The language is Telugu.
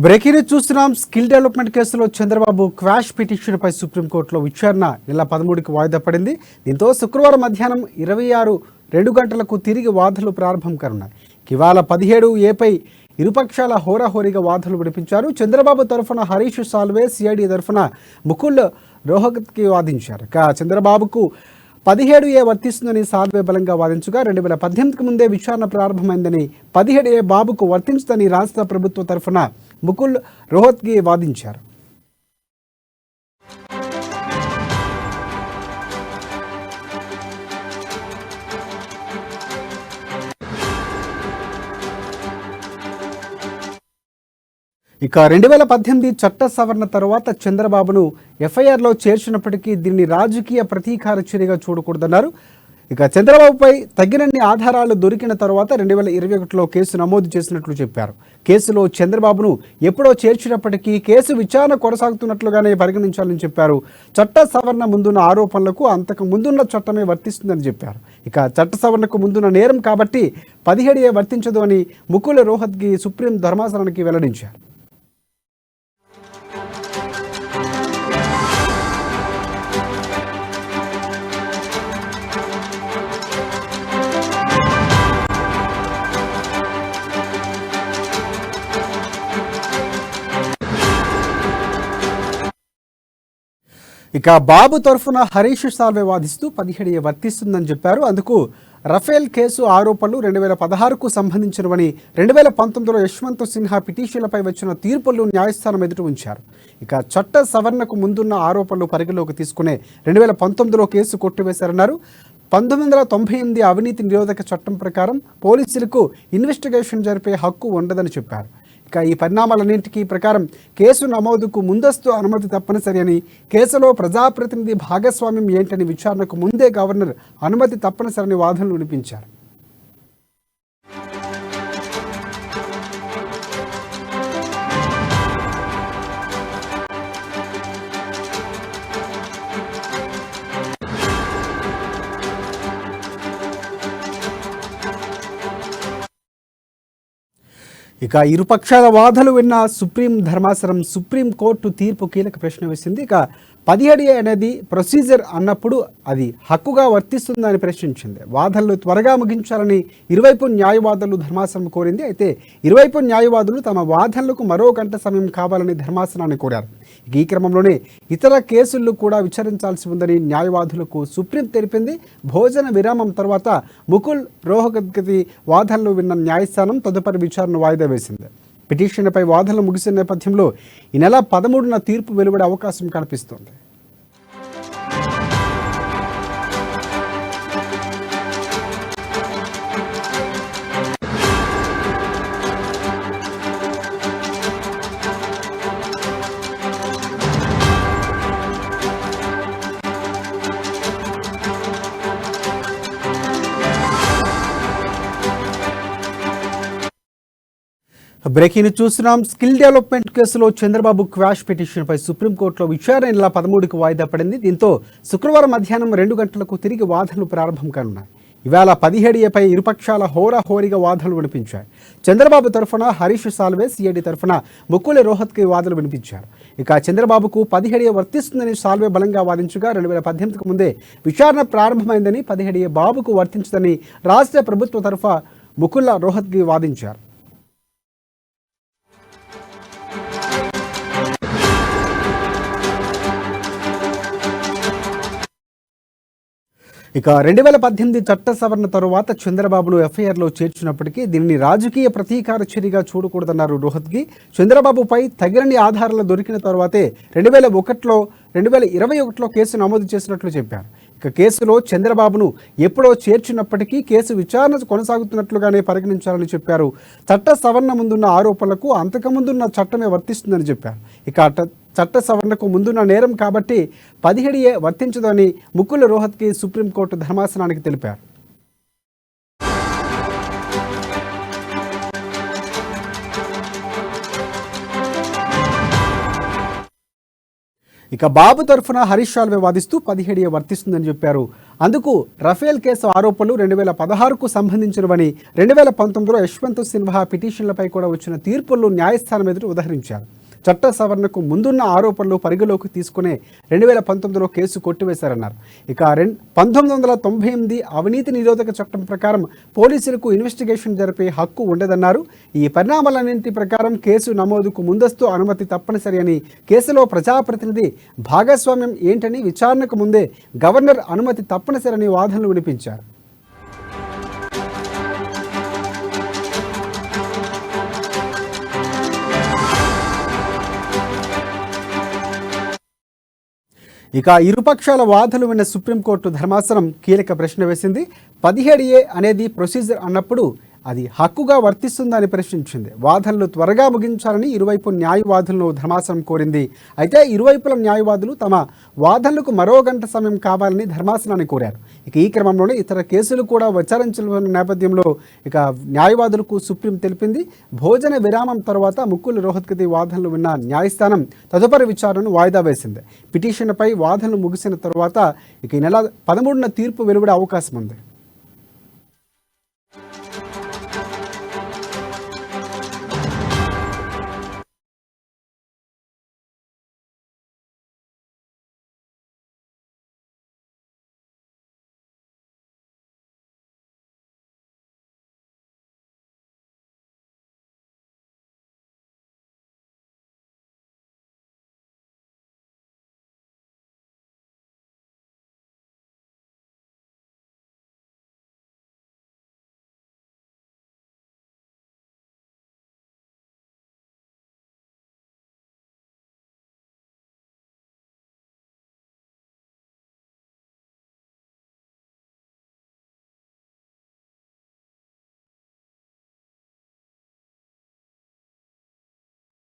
బ్రేకింగ్ న్యూస్ చూస్తున్నాం. స్కిల్ డెవలప్మెంట్ కేసులో చంద్రబాబు క్వాష్ పిటిషన్పై సుప్రీంకోర్టులో విచారణ నెల 13కి వాయిదా పడింది. దీంతో శుక్రవారం మధ్యాహ్నం 2 గంటలకు తిరిగి వాదనలు ప్రారంభం కానున్నాయి. ఇవాళ 17A ఇరుపక్షాల హోరాహోరీగా వాదనలు వినిపించారు. చంద్రబాబు తరఫున హరీష్ సాల్వే, సిఐడి తరఫున ముకుల్ రోహత్కి వాదించారు. చంద్రబాబుకు 17A వర్తిస్తుందని సాల్వే బలంగా వాదించగా 2018కి ముందే విచారణ ప్రారంభమైందని, 17A బాబుకు వర్తించుదని రాష్ట్ర ప్రభుత్వ తరఫున ముకుల్ రోహత్గి వాదించారు. ఇక 2018 చట్ట సవరణ తర్వాత చంద్రబాబును ఎఫ్ఐఆర్లో చేర్చినప్పటికీ దీన్ని రాజకీయ ప్రతీకార చర్యగా చూడకూడదన్నారు. ఇక చంద్రబాబుపై తగినన్ని ఆధారాలు దొరికిన తర్వాత 2021లో కేసు నమోదు చేసినట్లు చెప్పారు. కేసులో చంద్రబాబును ఎప్పుడో చేర్చినప్పటికీ కేసు విచారణ కొనసాగుతున్నట్లుగానే పరిగణించాలని చెప్పారు. చట్ట సవరణ ముందున్న ఆరోపణలకు అంతకు ముందున్న చట్టమే వర్తిస్తుందని చెప్పారు. ఇక చట్ట సవరణకు ముందున్న నేరం కాబట్టి 17A వర్తించదు అని ముకుల్ రోహత్గి సుప్రీం ధర్మాసనానికి వెల్లడించారు. ఇక బాబు తరఫున హరీష్ సాల్వే వాదిస్తూ 17A వర్తిస్తుందని చెప్పారు. అందుకు రఫేల్ కేసు ఆరోపణలు 2016కు సంబంధించినవని 2019లో యశ్వంత్ సిన్హా పిటిషన్లపై వచ్చిన తీర్పులు న్యాయస్థానం ఎదుట ఉంచారు. ఇక చట్ట సవరణకు ముందున్న ఆరోపణలు పరిగణలోకి తీసుకునే 2019లో కేసు కొట్టివేశారన్నారు. 1998 అవినీతి నిరోధక చట్టం ప్రకారం పోలీసులకు ఇన్వెస్టిగేషన్ జరిపే హక్కు ఉండదని చెప్పారు. ఇక ఈ పరిణామాలన్నింటికీ ప్రకారం కేసు నమోదుకు ముందస్తు అనుమతి తప్పనిసరి అని, కేసులో ప్రజాప్రతినిధి భాగస్వామ్యం ఏంటని విచారణకు ముందే గవర్నర్ అనుమతి తప్పనిసరని వాదనలు వినిపించారు. ఇక ఇరుపక్షాల వాదనలు విన్న సుప్రీం ధర్మాసనం సుప్రీంకోర్టు తీర్పు కీలక ప్రశ్న వేసింది. ఇక 17A అనేది ప్రొసీజర్ అన్నప్పుడు అది హక్కుగా వర్తిస్తుందని ప్రశ్నించింది. వాదనలు త్వరగా ముగించాలని ఇరువైపు న్యాయవాదులు ధర్మాసనం కోరింది. అయితే ఇరువైపు న్యాయవాదులు తమ వాదనలకు మరో గంట సమయం కావాలని ధర్మాసనాన్ని కోరారు. ఈ క్రమంలోనే ఇతర కేసులను కూడా విచారించాల్సి ఉందని న్యాయవాదులకు సుప్రీం తెలిపింది. భోజన విరామం తర్వాత ముకుల్ రోహత్గి వాదనలు విన్న న్యాయస్థానం తదుపరి విచారణ వాయిదా వేసింది. పిటిషన్పై వాదనలు ముగిసిన నేపథ్యంలో ఈ నెల 13న తీర్పు వెలువడే అవకాశం కనిపిస్తోంది. బ్రేకింగ్ న్యూస్ చూస్తున్నాం. స్కిల్ డెవలప్మెంట్ కేసులో చంద్రబాబు క్వాష్ పిటిషన్పై సుప్రీంకోర్టులో విచారణ నెల 13కి వాయిదా పడింది. దీంతో శుక్రవారం మధ్యాహ్నం 2 గంటలకు తిరిగి వాదనలు ప్రారంభం కానున్నాయి. ఇవాళ 17A ఇరుపక్షాల హోరాహోరీగా వాదనలు వినిపించాయి. చంద్రబాబు తరఫున హరీష్ సాల్వే, సిఐడి తరఫున ముకుల్ రోహత్కి వాదనలు వినిపించారు. ఇక చంద్రబాబుకు 17A వర్తిస్తుందని సాల్వే బలంగా వాదించగా 2018కు ముందే విచారణ ప్రారంభమైందని, 17A బాబుకు వర్తించదని రాష్ట్ర ప్రభుత్వ తరఫున ముకుల్ రోహత్కి వాదించారు. ఇక 2018 చట్ట సవరణ తరువాత చంద్రబాబును ఎఫ్ఐఆర్లో చేర్చినప్పటికీ దీనిని రాజకీయ ప్రతీకార చర్యగా చూడకూడదన్నారు రోహత్గి. చంద్రబాబుపై తగినన్ని ఆధారాలు దొరికిన తర్వాతే 2021లో కేసు నమోదు చేసినట్లు చెప్పారు. ఇక కేసులో చంద్రబాబును ఎప్పుడో చేర్చినప్పటికీ కేసు విచారణ కొనసాగుతున్నట్లుగానే పరిగణించాలని చెప్పారు. చట్ట సవరణ ముందున్న ఆరోపణలకు అంతకుముందున్న చట్టమే వర్తిస్తుందని చెప్పారు. ఇక చట్ట సవరణకు ముందున్న నేరం కాబట్టి 17A వర్తించదని ముకుల్ రోహత్గి సుప్రీంకోర్టు ధర్మాసనానికి తెలిపారు. ఇక బాబు తరఫున హరీష్ సాల్వే వాదిస్తూ 17 వర్తిస్తుందని చెప్పారు. అందుకు రఫేల్ కేసు ఆరోపణలు 2016కు సంబంధించినవని 2019లో యశ్వంత్ సిన్హా పిటిషన్లపై కూడా వచ్చిన తీర్పులను న్యాయస్థానం ఎదుట ఉదహరించారు. చట్ట సవరణకు ముందున్న ఆరోపణలు పరిగణలోకి తీసుకునే 2019లో కేసు కొట్టివేశారన్నారు. ఇక 1998 అవినీతి నిరోధక చట్టం ప్రకారం పోలీసులకు ఇన్వెస్టిగేషన్ జరిపే హక్కు ఉండదన్నారు. ఈ పరిణామాలన్నింటి ప్రకారం కేసు నమోదుకు ముందస్తు అనుమతి తప్పనిసరి అని, కేసులో ప్రజాప్రతినిధి భాగస్వామ్యం ఏంటని, విచారణకు ముందే గవర్నర్ అనుమతి తప్పనిసరని వాదనలు వినిపించారు. ఇక ఇరుపక్షాల వాదనలు విన్న సుప్రీంకోర్టు ధర్మాసనం కీలక ప్రశ్న వేసింది. 17A అనేది ప్రొసీజర్ అన్నప్పుడు అది హక్కుగా వర్తిస్తుందని ప్రశ్నించింది. వాదనలు త్వరగా ముగించాలని ఇరువైపు న్యాయవాదులను ధర్మాసనం కోరింది. అయితే ఇరువైపుల న్యాయవాదులు తమ వాదనలకు మరో గంట సమయం కావాలని ధర్మాసనాన్ని కోరారు. ఇక ఈ క్రమంలోనే ఇతర కేసులు కూడా విచారించిన నేపథ్యంలో ఇక న్యాయవాదులకు సుప్రీం తెలిపింది. భోజన విరామం తర్వాత ముకుల్ రోహత్గీ వాదనలు విన్న న్యాయస్థానం తదుపరి విచారణను వాయిదా వేసింది. పిటిషన్పై వాదనలు ముగిసిన తర్వాత ఇక ఈ నెల 13న తీర్పు వెలువడే అవకాశం ఉంది.